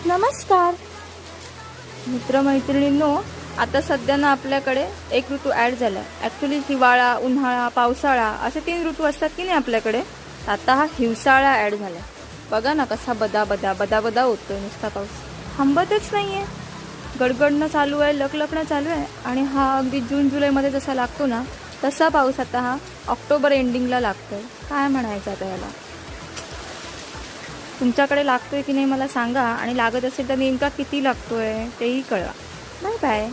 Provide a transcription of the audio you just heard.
नमस्कार मित्रमैत्रिणींनो, आता सध्या ना आपल्याकडे एक ऋतू ॲड झाला आहे. ॲक्च्युली हिवाळा, उन्हाळा, पावसाळा असे 3 ऋतू असतात की नाही आपल्याकडे. आता हा हिवसाळा ॲड झाला आहे. बघा ना कसा बदा बदा बदा बदा होतोय, नुसता पाऊस थांबतच नाही आहे. गडगडणं चालू आहे, लकलकणं चालू आहे. आणि हा अगदी जून जुलैमध्ये जसा लागतो ना तसा पाऊस आता हा ऑक्टोबर एंडिंगला लागतोय. काय म्हणायचं आता याला. तुमच्याकडे लागतोय की नाही मला सांगा, आणि लागत असेल तर नेमका किती लागतोय तेही कळवा. Bye bye.